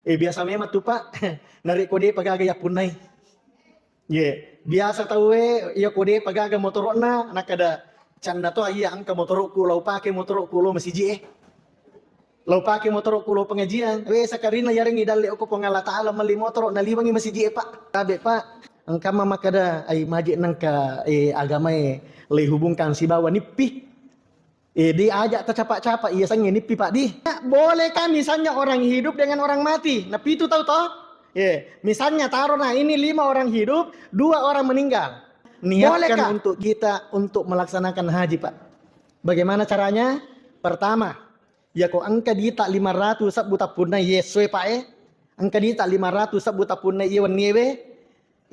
Biasa memang tuh Pak, narik kode pagaga ya punai. Biasa tahu ya kode pagaga motorona nakada canda to iya angka motorku lau pake motorku lo masih je. Lau pake motorku lo pengajian. Sakarina yaring idale ko pangala taala mali motor na liwangi masih je Pak. Tabe Pak, angka mama kada ai maje nangka agama le hubungkan si bawa nipi. Diajak tercapak-capak, iya sanya nipi Pak di. Boleh kan misalnya orang hidup dengan orang mati. Nah itu tahu toh? Misalnya taruh nah ini 5 orang hidup, 2 orang meninggal. Niatkan untuk kita untuk melaksanakan haji Pak. Bagaimana caranya? Pertama, ya kok angka dita 500 buta punna yeswe Pak Angka dita 500 buta punna yewan nyewe.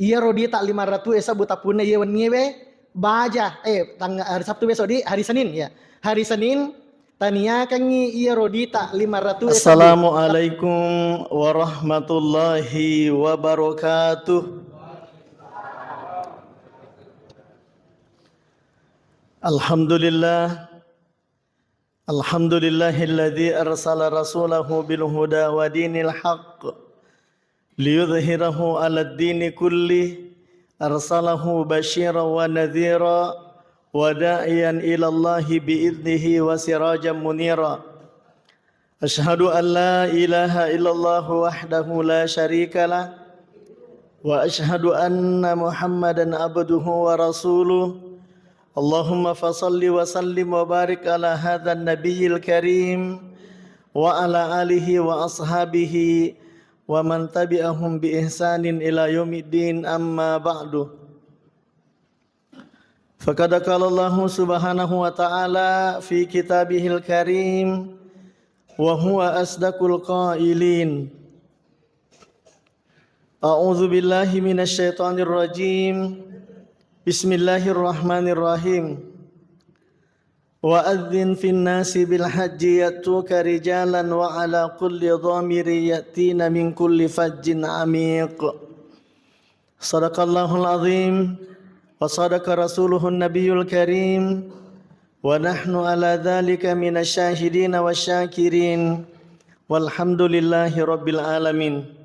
Iya rodita 500 buta punna yewan nyewe. Baja hari Sabtu besok di hari Senin ya. Hari Senin taniakan iya rodita 500. Assalamualaikum warahmatullahi wabarakatuh. Alhamdulillah. Alhamdulillahilladzi arsala rasulahu bil huda wa dinil haqq liyudhhirahu 'alad dini kulli arsalahu basyira wa nadhira wa da'iyan ila Allahi bi'idnihi wa sirajan munira. Ashhadu an la ilaha illallah wahdahu la syarika lah wa ashhadu anna Muhammadan abduhu wa rasuluh. Allahumma fasalli wa sallim wa barik ala hadzal nabiyil karim wa ala alihi wa ashabihi wa man tabi'ahum bi ihsanin ila yaumiddin, amma ba'du. Faqad qala Allah subhanahu wa ta'ala fi kitabihil karim wa huwa asdaqul qailin. A'udzu billahi minasy syaithanir rajim. Bismillahirrahmanirrahim. Wa adzin fin nasi bil hajji yatuka rijalan wa ala kulli dhamiri yatina min kulli fajjin amiq. Sadaqallahul azim wa sadaqa rasuluhun nabiyul karim wa nahnu ala dzalika minasy syahidin wasyakirin walhamdulillahi rabbil alamin.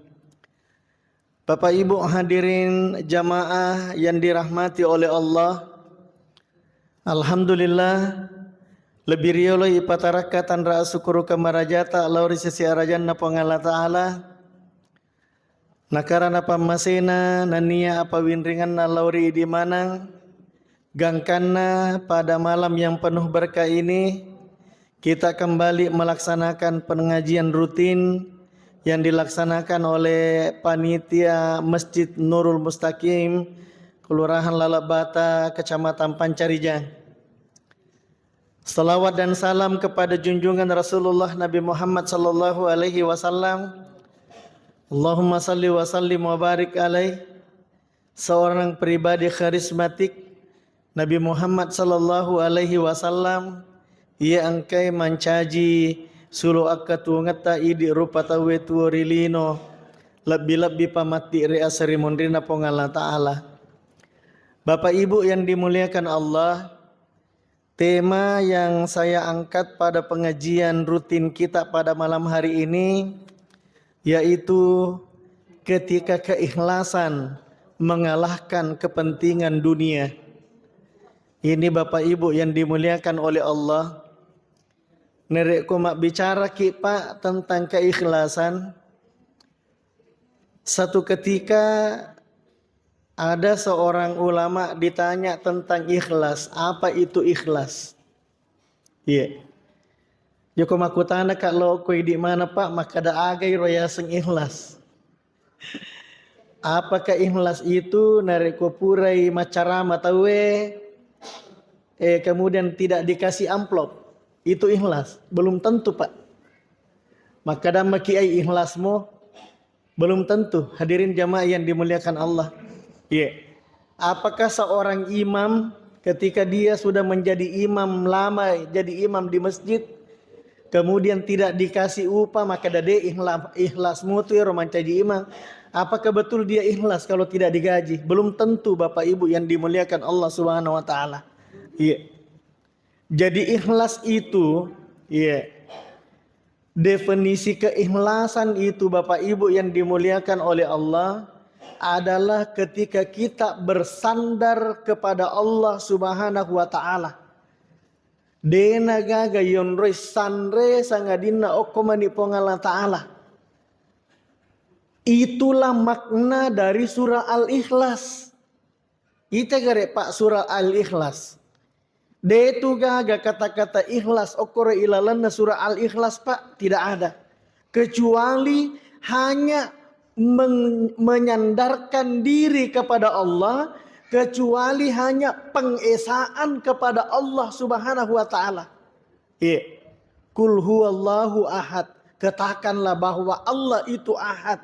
Bapak Ibu hadirin jamaah yang dirahmati oleh Allah, alhamdulillah lebih riolo ipatarakatan ra'a syukuru kamarajata lauri sisi arajan na pangala ta'ala nakara na pamasena nania apa winringan na lauri di manang gangkanna pada malam yang penuh berkah ini kita kembali melaksanakan pengajian rutin yang dilaksanakan oleh panitia Masjid Nurul Mustaqim, Kelurahan Lalabata, Kecamatan Pancarijang. Salawat dan salam kepada junjungan Rasulullah Nabi Muhammad sallallahu alaihi wasallam. Allahumma salli wa sallim wa barik alaih. Seorang pribadi karismatik Nabi Muhammad sallallahu alaihi wasallam, ia angkai mencaji sulu akatu ngata idi rupa tawe tuorilino lebih-lebih pamati rea serimondrina pongala ta'ala. Bapak Ibu yang dimuliakan Allah, tema yang saya angkat pada pengajian rutin kita pada malam hari ini yaitu ketika keikhlasan mengalahkan kepentingan dunia. Ini Bapak Ibu yang dimuliakan oleh Allah. Nerek ko mak bicara ki Pak tentang keikhlasan. Satu ketika ada seorang ulama ditanya tentang ikhlas, apa itu ikhlas? Iya. Ya ko makutana kak lo koi di mana Pak maka ada agai royaseng ikhlas. Apakah ikhlas itu nerek ko purai macarama tawe kemudian tidak dikasih amplop? Itu ikhlas? Belum tentu Pak. Maka dama kiai ikhlasmu belum tentu. Hadirin jamaah yang dimuliakan Allah. Apakah seorang imam ketika dia sudah menjadi imam lama, jadi imam di masjid, kemudian tidak dikasih upah, maka dade ikhlasmu itu ya romancaji imam. Apakah betul dia ikhlas kalau tidak digaji? Belum tentu Bapak Ibu yang dimuliakan Allah Subhanahu wa taala. Jadi ikhlas itu Definisi keikhlasan itu Bapak Ibu yang dimuliakan oleh Allah adalah ketika kita bersandar kepada Allah Subhanahu wa taala. Dena gaga yon sandre sangadina okomani pongala taala. Itulah makna dari surah Al-Ikhlas. Ita gare Pak surah Al-Ikhlas. Detu gaga kata-kata ikhlas okore ilalanna surah Al-Ikhlas Pak tidak ada. Kecuali hanya menyandarkan diri kepada Allah, kecuali hanya pengesaan kepada Allah Subhanahu wa taala. Kul huwallahu ahad. Katakanlah bahwa Allah itu ahad.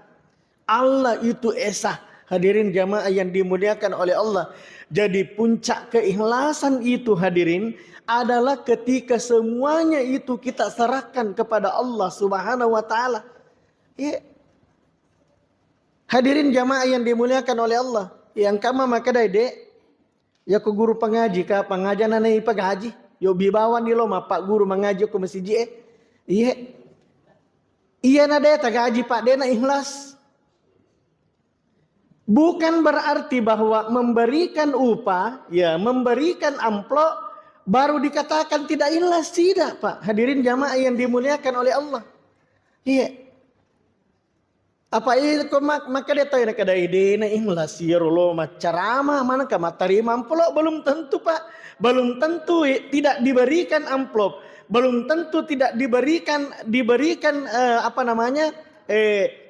Allah itu esa. Hadirin jamaah yang dimuliakan oleh Allah. Jadi puncak keikhlasan itu hadirin adalah ketika semuanya itu kita serahkan kepada Allah Subhanahu wa taala. Hadirin jamaah yang dimuliakan oleh Allah. Yang kama maka dek ya ke guru pengaji ka pengajian nanai pagaji. Yo bibawan di loma pak guru mengaji ko masjid Iya nade tagaji pak dena ikhlas. Bukan berarti bahwa memberikan upah, ya memberikan amplop baru dikatakan tidak ikhlas, tidak Pak. Hadirin jamaah yang dimuliakan oleh Allah. Iya. Apa itu maka dia tahu nak ada ide na ikhlas ya rolo macarama mana ka terima amplop belum tentu Pak. Belum tentu tidak diberikan amplop, belum tentu tidak diberikan apa namanya?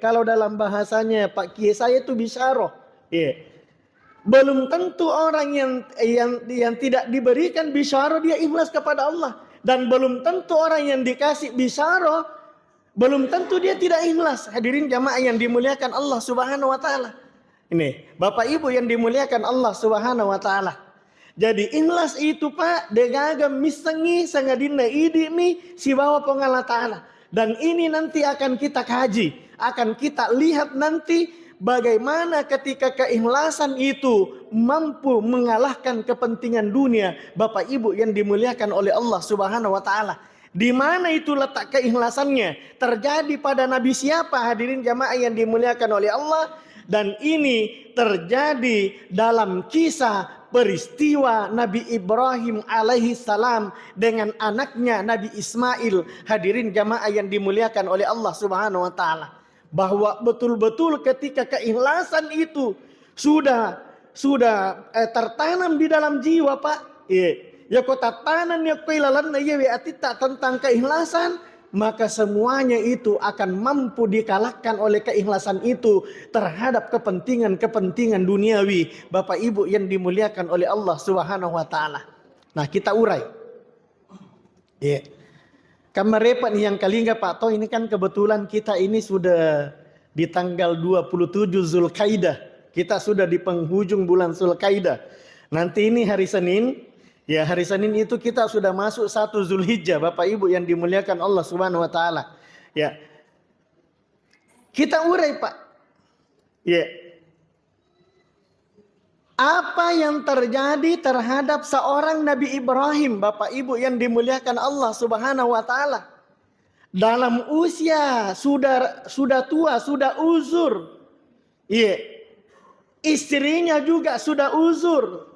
Kalau dalam bahasanya Pak Kiai saya itu bisyarah. Belum tentu orang yang tidak diberikan bisyarah dia ikhlas kepada Allah. Dan belum tentu orang yang dikasih bisyarah, belum tentu dia tidak ikhlas. Hadirin jamaah yang dimuliakan Allah Subhanahu wa taala. Ini Bapak Ibu yang dimuliakan Allah Subhanahu wa taala. Jadi ikhlas itu Pak degaga misengi sangadina idimi si bawa pengala taala. Dan ini nanti akan kita kaji, akan kita lihat nanti bagaimana ketika keikhlasan itu mampu mengalahkan kepentingan dunia. Bapak Ibu yang dimuliakan oleh Allah Subhanahu wa taala. Di mana itu letak keikhlasannya? Terjadi pada nabi siapa? Hadirin jamaah yang dimuliakan oleh Allah. Dan ini terjadi dalam kisah peristiwa Nabi Ibrahim alaihi salam dengan anaknya Nabi Ismail. Hadirin jamaah yang dimuliakan oleh Allah Subhanahu wa taala. Bahwa betul-betul ketika keikhlasan itu sudah tertanam di dalam jiwa Pak. Ya kota tanam ya kailalan ya atita tentang keikhlasan, maka semuanya itu akan mampu dikalahkan oleh keikhlasan itu terhadap kepentingan duniawi. Bapak Ibu yang dimuliakan oleh Allah Subhanahu wa taala. Nah, kita urai. Kamarepan yang kalingga Pak Toh ini kan kebetulan kita ini sudah di tanggal 27 Zulkaidah. Kita sudah di penghujung bulan Zulkaidah. Nanti ini hari Senin. Ya hari Senin itu kita sudah masuk 1 Zulhijjah Bapak Ibu yang dimuliakan Allah Subhanahu wa taala. Ya. Kita urai Pak. Ya. Apa yang terjadi terhadap seorang Nabi Ibrahim Bapak Ibu yang dimuliakan Allah Subhanahu wa taala. Dalam usia sudah tua, sudah uzur. Iya. Istrinya juga sudah uzur.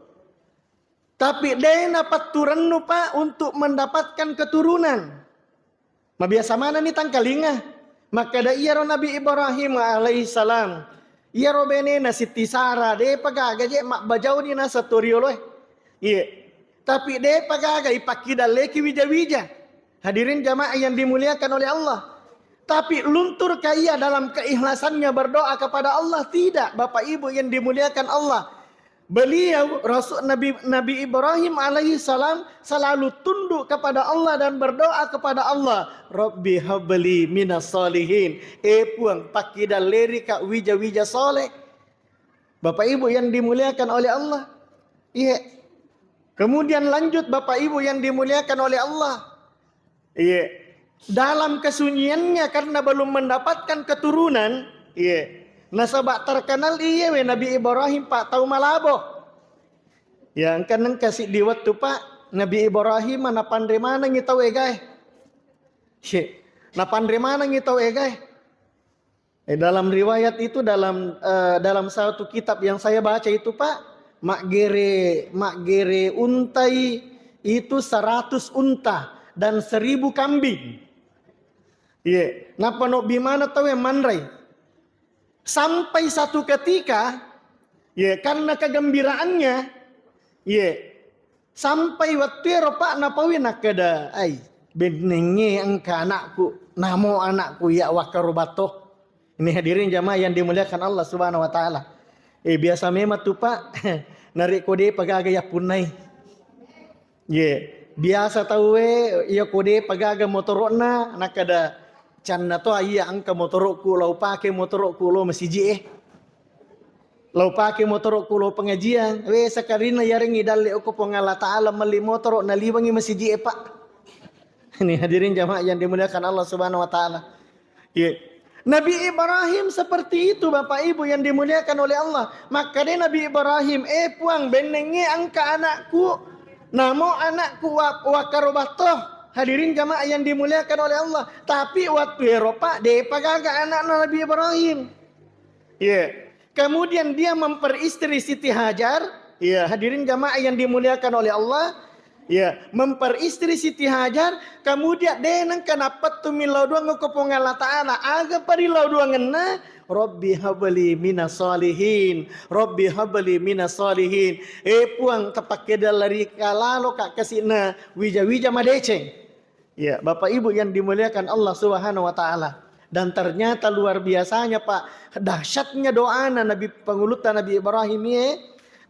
Tapi dia dapat turun Pak untuk mendapatkan keturunan. Biasa mana nih tangkalinga. Maka da iya Nabi Ibrahim alaihissalam. Iya bene na Siti Sarah. Dia pagaga je mak bajau ni na saturio loh. Iya. Tapi dia pagaga ipakida leki wija-wija. Hadirin jamaah yang dimuliakan oleh Allah. Tapi luntur kaya dalam keikhlasannya berdoa kepada Allah. Tidak Bapak Ibu yang dimuliakan Allah. Beliau Rasul Nabi Ibrahim alaihissalam selalu tunduk kepada Allah dan berdoa kepada Allah. Rabbi habli minas solihin. Puang pakida lerika wija-wija soleh. Bapak Ibu yang dimuliakan oleh Allah. Iya. Kemudian lanjut Bapak Ibu yang dimuliakan oleh Allah. Iya. Dalam kesunyiannya karena belum mendapatkan keturunan. Iya. Nasabak terkenal Nabi Ibrahim Pak tahu malabo. Yang kan kasih di waktu Pak Nabi Ibrahim mana pandai mana ngitahu guys. Nah pandre mana ngitau guys? Dalam riwayat itu dalam satu kitab yang saya baca itu Pak, makgere untai itu 100 unta dan 1000 kambing. Iya, napa no bimana tahu yang manrai. Sampai satu ketika, ya karena kegembiraannya, ya sampai waktu Pak napawi nakada, ay benenge angka anakku, namo anakku ya wakarubato. Ini hadirin jamaah yang dimuliakan Allah Subhanahu Wa Taala. Biasa memang tuh Pak, narik kode pagagaya punai. Ya, biasa tahu ya kode pagaga motorona nakada. Canna to iya angka motorku lau pakai motorku lo masih lau pakai motorku lo pengajian sakarina yaring idalle ko pongala taala mali motor na liwangi masih Pak. Ini hadirin jamaah yang dimuliakan Allah Subhanahu Wa Taala. Yeah. Nabi Ibrahim seperti itu Bapak Ibu yang dimuliakan oleh Allah. Maka dia Nabi Ibrahim puang benenge angka anakku namo anakku wakarobatoh. Hadirin jamaah yang dimuliakan oleh Allah. Tapi waktu Eropa dia pagaga anak Nabi Ibrahim. Ya. Kemudian dia memperistri Siti Hajar. Ya, hadirin jamaah yang dimuliakan oleh Allah. Ya, memperistri Siti Hajar. Kemudian dia nang kenapa tu milau dua ngokopong Allah Ta'ala. Aga pari lau dua ngena. Rabbi habli minas solihin. Rabbi habli minas solihin. Puang tepak kedalari kalalo kak kesina. Wija-wija madeceng. Ya, Bapak Ibu yang dimuliakan Allah Subhanahu Wa Taala. Dan ternyata luar biasanya Pak, dahsyatnya doa Nabi pengulutan Nabi Ibrahim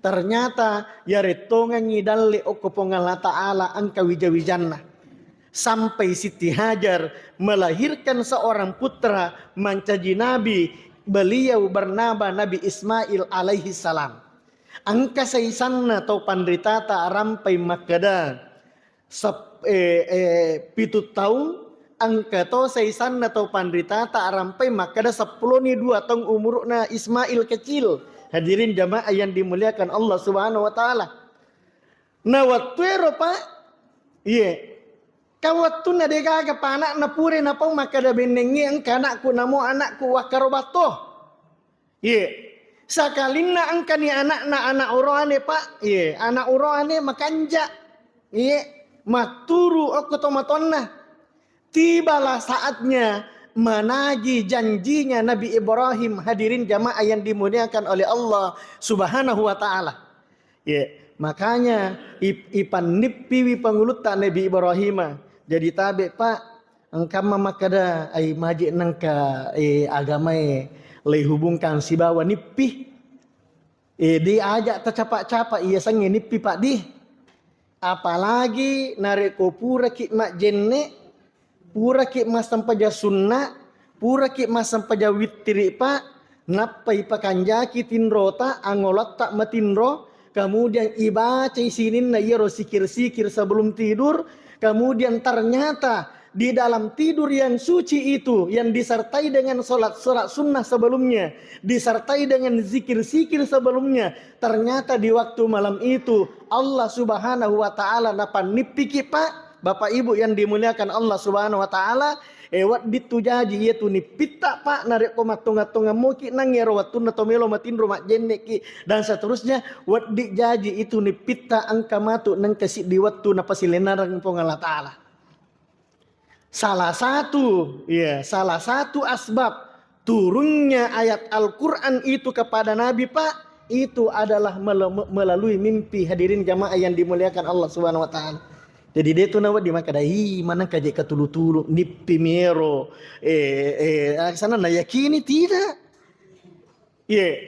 ternyata ya retongan ngidalle okopong Allah Ta'ala angka wija-wijanna. Sampai Siti Hajar melahirkan seorang putra mancaji Nabi, beliau bernama Nabi Ismail alaihi salam. Angka saisanna atau pandritata rampai makada. Pitu tahun angka to saisan atau pandrita tak rampai maka ada 10 ni 2 tahun umurna Ismail kecil. Hadirin jamaah yang dimuliakan Allah Subhanahu Wa Taala. Nah waktu Eropa, kawatu na dega ka panak na pure na pau maka ada benengi angka anakku namo anakku wakarobato. Sakalin na angka ni anak uroane Pak. Anak uroane makanja. Maturu okotomatonna. Tibalah saatnya menagi janjinya Nabi Ibrahim. Hadirin jamaah yang dimuliakan oleh Allah Subhanahu Wa Taala. Makanya ipan nippiwi pangulutan Nabi Ibrahim. Jadi tabe Pak, engkama makada ay maji nangka agama lay hubungkan si bawa nippi. Diajak tercapak-capak iya sange nippi Pak di. Apalagi nareko pura ki mak jenne, pura ki mas sampaja sunnah, pura ki mas sampaja witri Pak, napai pakanjaki tinrota angolat tak matinro, kemudian ibaca isinin na yero sikir-sikir sebelum tidur, kemudian ternyata di dalam tidur yang suci itu yang disertai dengan solat sunnah sebelumnya, disertai dengan zikir-zikir sebelumnya, ternyata di waktu malam itu Allah Subhanahu Wa Taala napan nipiki Pak, Bapak Ibu yang dimuliakan Allah Subhanahu Wa Taala, wat ditujaji yaitu nipita Pak narik komatunga-tunga muki nang yero watuna tomelo matinro mak jenneki dan seterusnya wat dijaji itu nipita angka matu nang kasih di waktu napasilenarang Allah Taala. Salah satu asbab turunnya ayat Al-Quran itu kepada Nabi Pak, itu adalah melalui mimpi. Hadirin jamaah yang dimuliakan Allah Subhanahu Wa Taala. Jadi dia tu nawat di makadahi mana kaje katulu-tulu nippi mero sana na yakini tidak.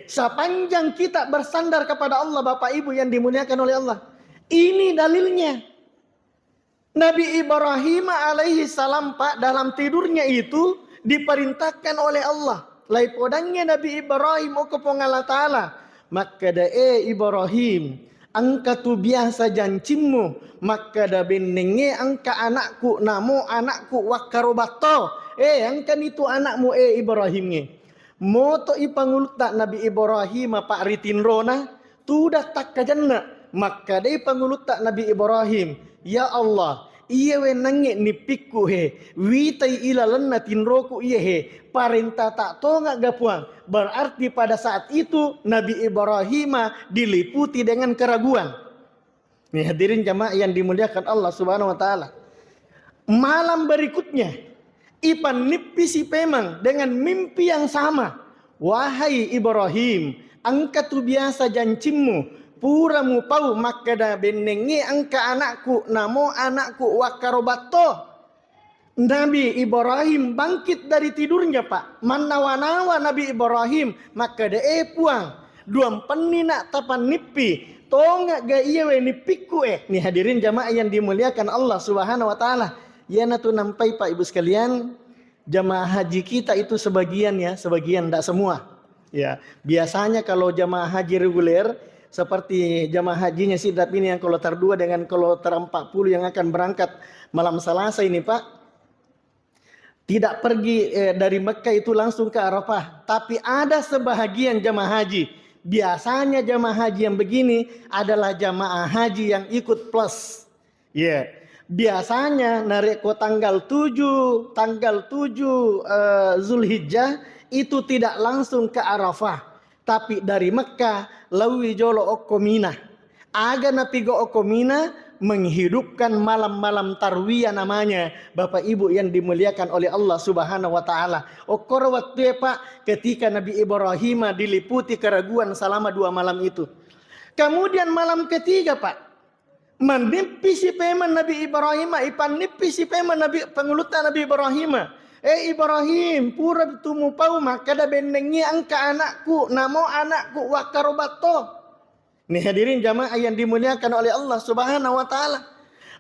Sepanjang kita bersandar kepada Allah Bapak Ibu yang dimuliakan oleh Allah. Ini dalilnya. Nabi Ibrahim alaihi salam Pak dalam tidurnya itu diperintahkan oleh Allah. Lai podangnya Nabi Ibrahim okopong Allah Ta'ala. Maka da Ibrahim angka tu biasa jancimmu. Maka da benenge angka anakku namo anakku wakarobato. Angka itu anakmu Ibrahimnya. Moto ipangulutak Nabi Ibrahim Pak ritinrona. Tudah tak kajanna. Maka da ipangulutak Nabi Ibrahim. Ya Allah, iya we nange ni pikku he, witai ilalan natin roku iya he, perintah tak tonga gapuang. Berarti pada saat itu Nabi Ibrahim diliputi dengan keraguan. Nih hadirin jamaah yang dimuliakan Allah Subhanahu wa taala. Malam berikutnya Ipan nipisi pemang dengan mimpi yang sama. Wahai Ibrahim, angka tu biasa janjimu. Pura mu pau makada benengi angka anakku namo anakku wakarobato. Nabi Ibrahim bangkit dari tidurnya pak. Manawa-nawa Nabi Ibrahim makada puang. Duam penina tapan nipi. Tonga ga iya we nipiku Nih hadirin jamaah yang dimuliakan Allah Subhanahu wa taala. Ya natu nampai pak ibu sekalian. Jamaah haji kita itu sebagian ya, sebagian tidak semua. Ya, biasanya kalau jamaah haji reguler seperti jamaah hajinya Sidap ini yang kloter 2 dengan kloter 40 yang akan berangkat malam Selasa ini Pak. Tidak pergi dari Mekah itu langsung ke Arafah. Tapi ada sebahagian jamaah haji. Biasanya jamaah haji yang begini adalah jamaah haji yang ikut plus. Ya, biasanya narik ke tanggal 7 Zulhijjah itu tidak langsung ke Arafah. Tapi dari Mekah lawi jolo okomina. Aga napigo okomina menghidupkan malam-malam tarwiyah namanya. Bapak Ibu yang dimuliakan oleh Allah Subhanahu wa taala. Okor waktu Pak ketika Nabi Ibrahim diliputi keraguan selama 2 malam itu. Kemudian malam ketiga Pak, menipisi peman Nabi Ibrahim, ipan nipisi peman Nabi pengulutan Nabi Ibrahim. Ibrahim, pura tumu pau makada benengi angka anakku, namo anakku wakarobato. Nih hadirin jamaah yang dimuliakan oleh Allah Subhanahu wa taala.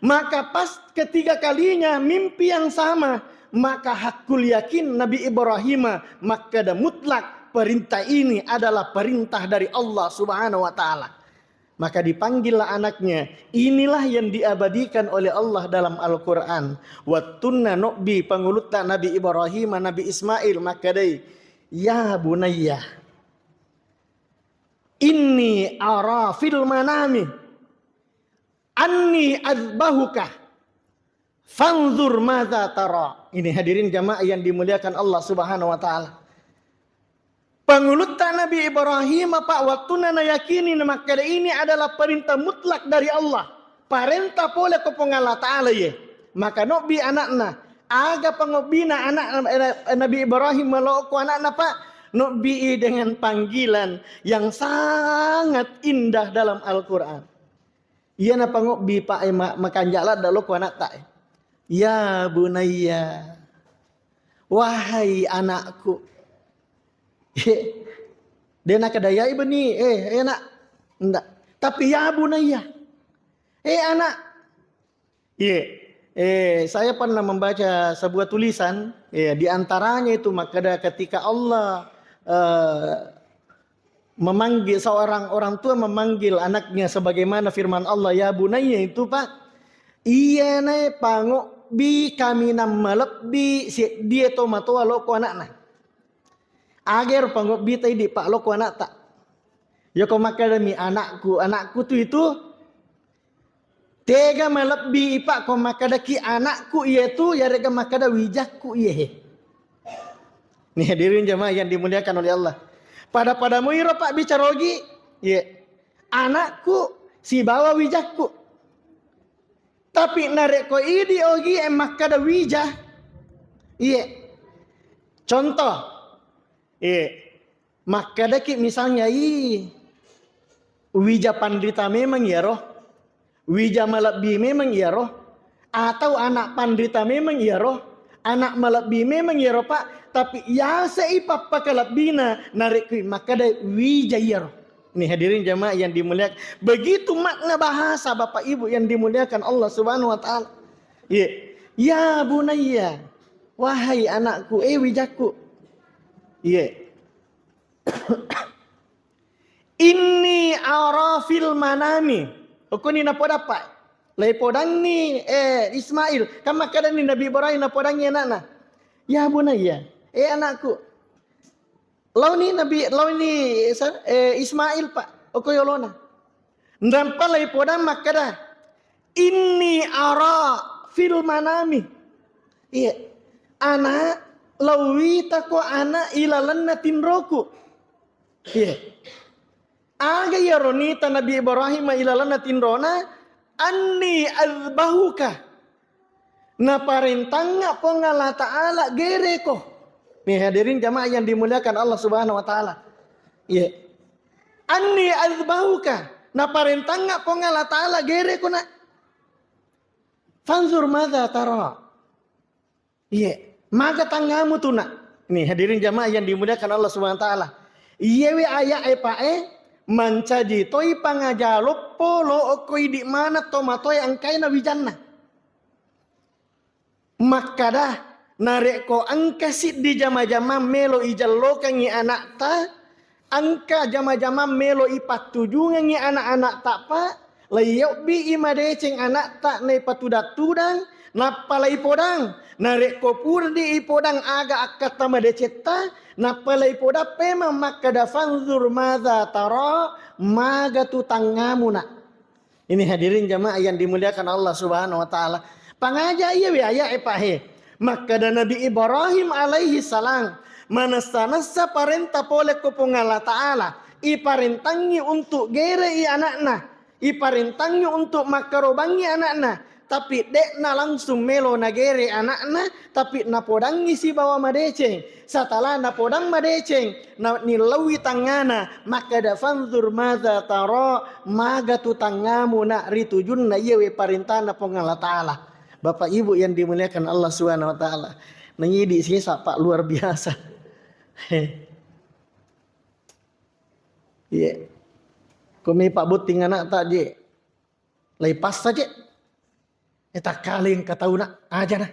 Maka pas ketiga kalinya mimpi yang sama, maka hakul yakin Nabi Ibrahim makada mutlak perintah ini adalah perintah dari Allah Subhanahu wa taala. Maka dipanggillah anaknya. Inilah yang diabadikan oleh Allah dalam Al-Quran. Wattunna nu'bi pengulutna Nabi Ibrahim, Nabi Ismail. Maka day, ya bunayya, inni ara fil manami anni azbahuka fanzur madza tara. Ini hadirin jamaah yang dimuliakan Allah Subhanahu wa taala. Pengulutan Nabi Ibrahim Pak waktu nana yakini maka ini adalah perintah mutlak dari Allah. Perintah pole ke Allah Ta'ala ye. Maka nobi anakna. Aga pengobina anak Nabi Ibrahim meloko anakna Pak. Nobi dengan panggilan yang sangat indah dalam Al-Quran. Ia na pengobi Pak makanjala daloko anak tak. Ya bunayya. Wahai anakku. Dia nak kedaya ibu ni, nak, enggak. Tapi ya bunayya, anak, saya pernah membaca sebuah tulisan, di antaranya itu maka ketika Allah memanggil seorang orang tua memanggil anaknya sebagaimana firman Allah ya bunayya itu Pak, iya nae pangok bi kami nama lebih dia tomato loko anaknya. Agar pangok bita di pak loko anak tak. Ya kau makadami anakku tu itu tega melebi pak kau makadaki anakku itu ya rega makada wijakku iya. Nih hadirin jamaah yang dimuliakan oleh Allah. Pada muiro pak bicarogi, ya anakku si bawa wijakku. Tapi narek ko idi ogi makada wijah. Iya. Contoh. Maka daki misalnya wija pandita memang ya roh, wija malabi memang ya roh, atau anak pandita memang ya roh, anak malabi memang ya roh Pak, tapi ya seipap pakalabina narik maka da wija ya roh. Nih hadirin jamaah yang dimuliakan, begitu makna bahasa Bapak Ibu yang dimuliakan Allah Subhanahu wa taala. Ya bunayya, wahai anakku, wijaku. Inni arafil manami. Okoni na dapat. Lai podang ni Ismail. Kama kadang ni Nabi Ibrahim na podang ni anak. Ya bunayya. Anakku. Lau ni Ismail Pak. Okoyolona. Ndampa lai podang makada. Inni ara fil manami. Iya. Ana lawita ko ana ilalannatin roku. Iya. Aga ya ronita Nabi Ibrahim ilalannatin rona anni azbahuka. Na parentanga po nga Allah Ta'ala gere ko. Nih hadirin jamaah yang dimuliakan Allah Subhanahu wa taala. Iya. Anni azbahuka. Na parentanga po nga Allah Ta'ala gere ko na. Fanzur madza tara. Iya, maka tangamu tu nak. Nih hadirin jamaah yang dimuliakan Allah Subhanahu wa taala. Iya we aya epae mancaji toi pangajalop polo okoi di mana tomatoi angkai na wijanna. Maka dah narek ko angka sit di jama-jama melo ijallo kangi anak ta. Angka jama-jama melo ipatuju ngi anak-anak tak pa. Layau bi imadeceng anak tak ne patudat-tudang. Napalai podang. Narek ko purdi ipodang aga akat tamadeceta. Napalai poda pema maka da fanzur madza tara. Maga tu tangamu nak. Ini hadirin jamaah yang dimuliakan Allah Subhanahu wa taala. Pangaja iya we aya epahe. Maka da Nabi Ibrahim alaihi salam manasanasa parenta pole ko Allah Ta'ala. Iparentangi untuk gere i anakna. Iparentangi untuk makarobangi anakna. Tapi dek na langsung melo nagere anakna. Tapi napodangi si bawa madeceng. Setelah napodang madeceng. Na nilawi tangana. Maka da fanzur madza tara. Maga tu tangamu na ritujun na iya we parintana pong Allah Ta'ala. Bapak Ibu yang dimuliakan Allah Subhanahu wa taala. Nanyidik sisa Pak luar biasa. Iya. Kami Pak Buting anak tak je. Lepas saja. Eta kaling katahu nak aja nah.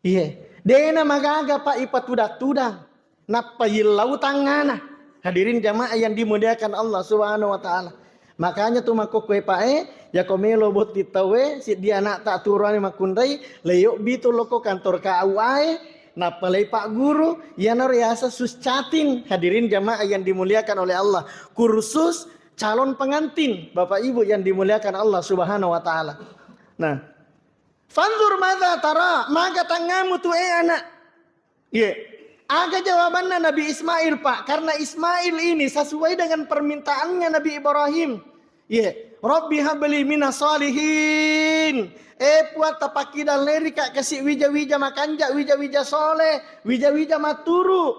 Iya. Dena magaga Pak ipatudak-tudang. Napa yilau tangana. Hadirin jamaah yang dimuliakan Allah Subhanahu wa taala. Makanya tu makok kue pae ya komelo bot ditawe si dia anak tak turun makundai leyok bitu loko kantor KUAE napalai Pak Guru ya nariasa suscatin. Hadirin jamaah yang dimuliakan oleh Allah, kursus calon pengantin Bapak Ibu yang dimuliakan Allah Subhanahu wa taala. Nah, fanzur madza tara, maka tangamu tu anak. Iya. Aga jawabannya Nabi Ismail Pak. Karena Ismail ini sesuai dengan permintaannya Nabi Ibrahim. Ya, Rabbi habli minas salihin. Puat tapaki dan leri kak kasih wija-wija makanja, wija-wija soleh, wija-wija maturu.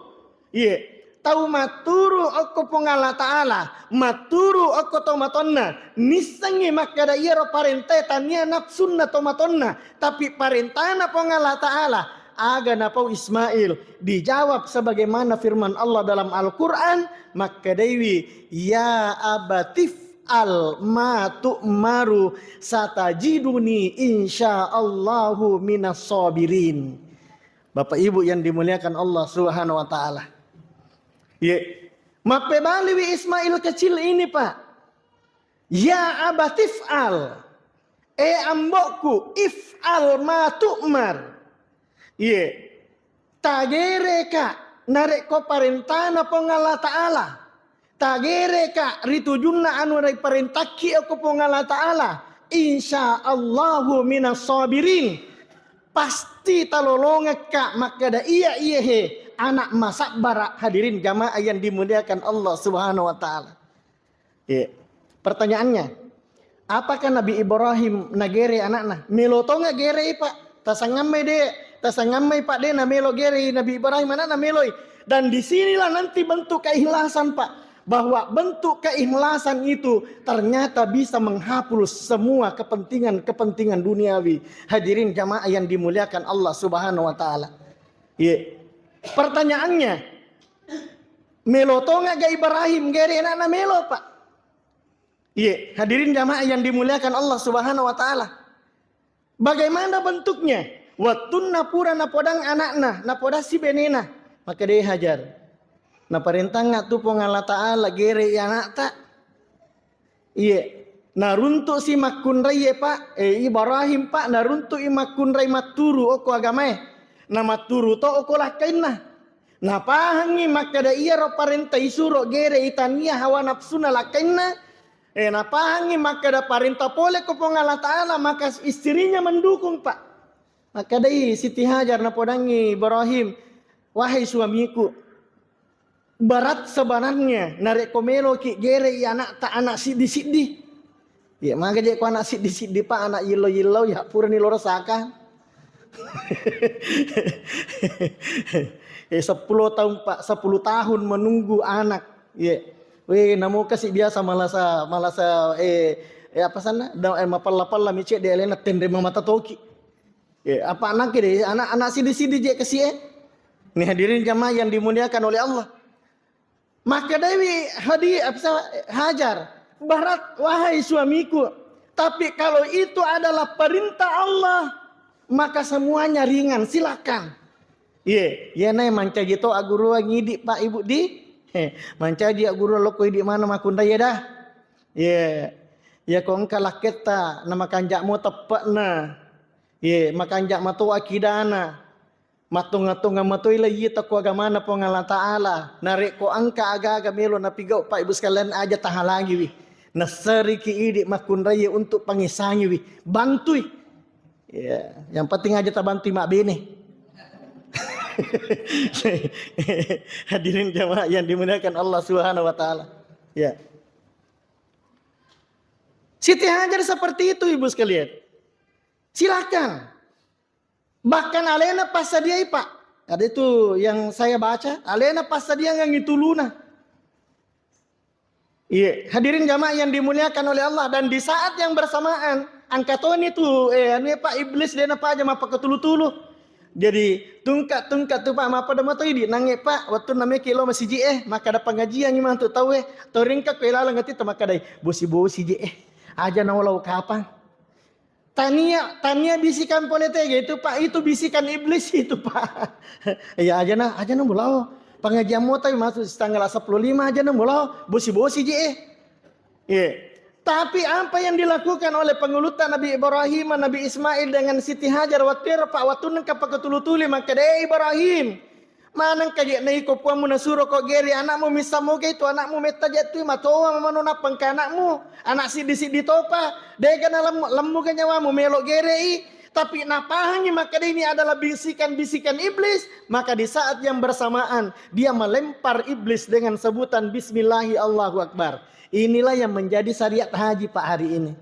Ya, tahu maturu oko pongala ta'ala. Maturu oko tomatonna. Nisangi makada iya ro parentetanya nafsunna tomatonna. Tapi parentana pongala ta'ala. Aga napau Ismail dijawab sebagaimana firman Allah dalam Al-Quran. Maka dewi ya abatif al ma tu'maru satajiduni insyaallahu minas sabirin. Bapak Ibu yang dimuliakan Allah Subhanahu wa taala. Ya, mape baliwi Ismail kecil ini Pak. Ya abatif al. Ambokku if'al ma tu'mar. Iya, tagere ka narek ko parentana pong Allah Ta'ala. Tagere ka ritujunna anu rai parentaki ako pong Allah Ta'ala. Insyaallahu minas sabirin. Pasti talolongek ka makada iya he anak masak barak. Hadirin jamaah yang dimuliakan Allah Subhanahu wa taala. Iya. Pertanyaannya, apakah Nabi Ibrahim nagere anakna? Meloto nga gere Pak. Tasangamay de. Tasangamay Pak de na melo gere Nabi Ibrahim anak na meloi. Dan disinilah nanti bentuk keikhlasan Pak. Bahwa bentuk keikhlasan itu ternyata bisa menghapus semua kepentingan duniawi. Hadirin jamaah yang dimuliakan Allah Subhanahu wa taala. Iya. Pertanyaannya, melo to nga ga Ibrahim gere anak na melo Pak? Iya, hadirin jamaah yang dimuliakan Allah Subhanahu wa taala. Bagaimana bentuknya? Watun napura napodang anakna, napoda si benena, maka dia hajar. Naparentang nga tu pong Allah Ta'ala gere anak tak. Iya, naruntuk si makunray Pak, Ibrahim Pak, naruntuk i makunray maturu oko agamae. Na maturu to oko lakain na. Napahangi maka da iya ro parenta isuro gere itania hawa nafsuna lakain na. Napangi maka ada perintah pole ko pong Allah Ta'ala, maka istrinya mendukung Pak. Maka dari Siti Hajar na podangi Ibrahim, wahai suamiku, berat sebenarnya narik komelo ki gere anak tak anak sidi-sidi. Ya maka je ko anak sidi-sidi Pak, anak yilo-yilo ya pura ni loro saka. 10 tahun Pak, 10 tahun menunggu anak. Ya. Namo kasih biasa malasa apa sana mapalla mice de elena tendre mata toki. Apa anak ini anak sidi-sidi je kasih Nih hadirin jamaah yang dimuliakan oleh Allah. Maka Dewi Hajar, berat wahai suamiku, tapi kalau itu adalah perintah Allah, maka semuanya ringan, silakan. Ya nai manca gitu aguru ngidi Pak Ibu di manca dia guru loko di mana makunda ya dah. Ya kau engkalah kita nama kanjakmu tepatna. Makanjak matu akidana. Matung-matung matu ilayi takwa gamana po ngala Ta'ala. Narik ko angka aga-aga melo na pigaw Pak Ibu sekalian aja tahalangi wi. Nasari ki idi makundaya untuk pangisangi wi. Bantui. Yang penting aja ta bantui mak bene. Hadirin jamaah yang dimuliakan Allah Subhanahu wa taala. Ya. Siti Hajar seperti itu Ibu sekalian. Silakan. Bahkan alena pas dia Pak. Ada itu yang saya baca, alena pas dia ngitu luna. Iya, hadirin jamaah yang dimuliakan oleh Allah, dan di saat yang bersamaan angkaton itu Pak iblis dia apa aja mapa ketulu-tulu. Jadi tungkat tu Pak mapa dah mata ini nange Pak waktu namanya kilo masih maka ada pengajian ni mantu tahu tau ringkat ko ilalang ngati maka dai bosi aja nawalau kapan tania bisikan politik itu Pak, itu bisikan iblis itu Pak. Ya aja na mulau pengajian mo tahu masuk tanggal 15 aja na mulau bosi Tapi apa yang dilakukan oleh pengulutan Nabi Ibrahim, Nabi Ismail dengan Siti Hajar waktu nengka pakatulutuli maka deh Ibrahim. Manang kaya na iko puamu nasuro ko geri anakmu misamu itu anakmu meta jatuh matoa manuna pangka anakmu anak sidi topa deh kana lemu kanyawamu melok geri tapi napahannya maka ini adalah bisikan-bisikan iblis. Maka di saat yang bersamaan dia melempar iblis dengan sebutan Bismillahi Allahu Akbar. Inilah yang menjadi syariat haji Pak hari ini.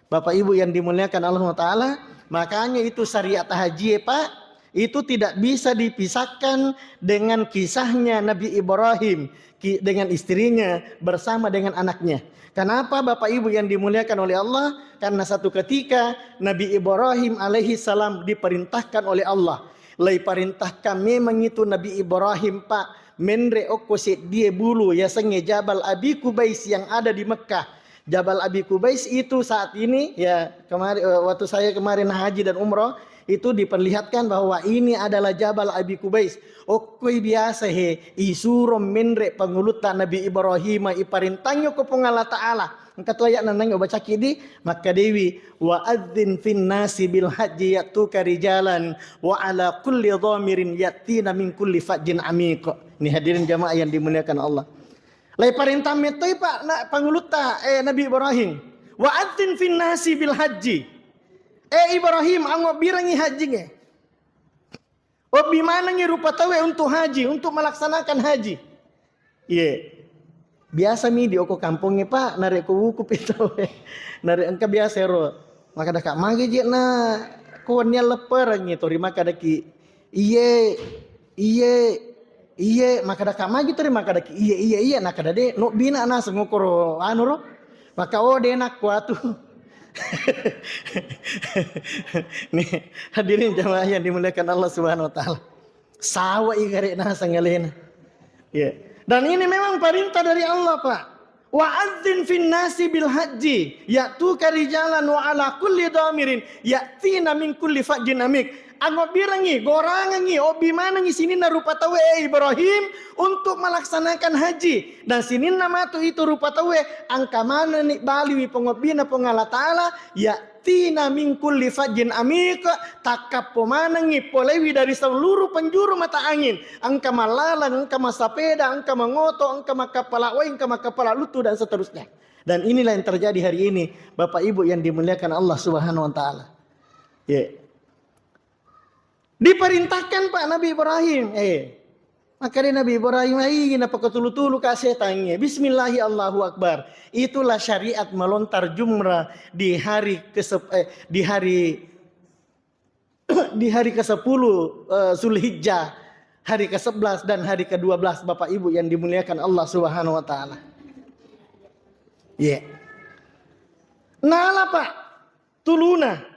Bapak Ibu yang dimuliakan Allah Ta'ala. Makanya itu syariat haji Pak. Itu tidak bisa dipisahkan dengan kisahnya Nabi Ibrahim. Dengan istrinya bersama dengan anaknya. Kenapa Bapak Ibu yang dimuliakan oleh Allah? Karena satu ketika Nabi Ibrahim alaihi salam diperintahkan oleh Allah. Lai perintahkan memang itu Nabi Ibrahim Pak. Menre okosit dia bulu ya senge Jabal Abi Kubais yang ada di Mekah. Jabal Abi Kubais itu saat ini ya kemarin waktu saya kemarin haji dan umrah itu diperlihatkan bahwa ini adalah Jabal Abi Kubais. Okoi biasa isurom menre pengulutan Nabi Ibrahim iparintangyo ko pengala Ta'ala. Engkau ayat nanang baca kidi maka dewi wa adzin fin nasi bil haji yatuka rijalan wa ala kulli dhamirin yatina min kulli fajjin amiq. Ini hadirin jamaah yang dimuliakan Allah. Lai perintah metoi Pak nak panguluta Nabi Ibrahim wa adzin fin nasi bil haji. Ibrahim ango birangi haji nge. Bimana ngi rupa tawe untuk haji, untuk melaksanakan haji. Biasa mi di oko kampungnya Pak, narik ko wukup itu. Narik engka biasa ro. Maka dak magi je na konnya leper gitu maka daki. Iye maka dak magi tori maka daki iya nak dade no bina na sengokoro anu ro. Maka denak kuatu. Nih hadirin jamaah yang dimuliakan Allah Subhanahu wa taala. Sawa igare na sangalena. Dan ini memang perintah dari Allah Pak. Wa adzin fin nasi bil haji ya'tuka rijalan wa ala kulli dhamirin ya'tina min kulli fajjin amik. Anggo birangi, gorangangi, obi manangi sini na rupa tawe Ibrahim untuk melaksanakan haji. Dan sini nama tu itu rupa tawe angka mana ni baliwi pengobina pengala ta'ala ya tina min kulli fajin amik takap pemanangi polewi dari seluruh penjuru mata angin. Angka malalang, angka masapeda, angka mangoto, angka makapala angka makapala lutu dan seterusnya. Dan inilah yang terjadi hari ini Bapak Ibu yang dimuliakan Allah Subhanahu wa taala. Ya. Diperintahkan Pak Nabi Ibrahim. Maka Nabi Ibrahim ingin apa ketulu-tulu kasih tanya. Bismillahi Allahu Akbar. Itulah syariat melontar jumrah di hari ke-10 Zulhijjah, hari ke-11 dan hari ke-12 Bapak Ibu yang dimuliakan Allah Subhanahu wa taala. Nala Pak tuluna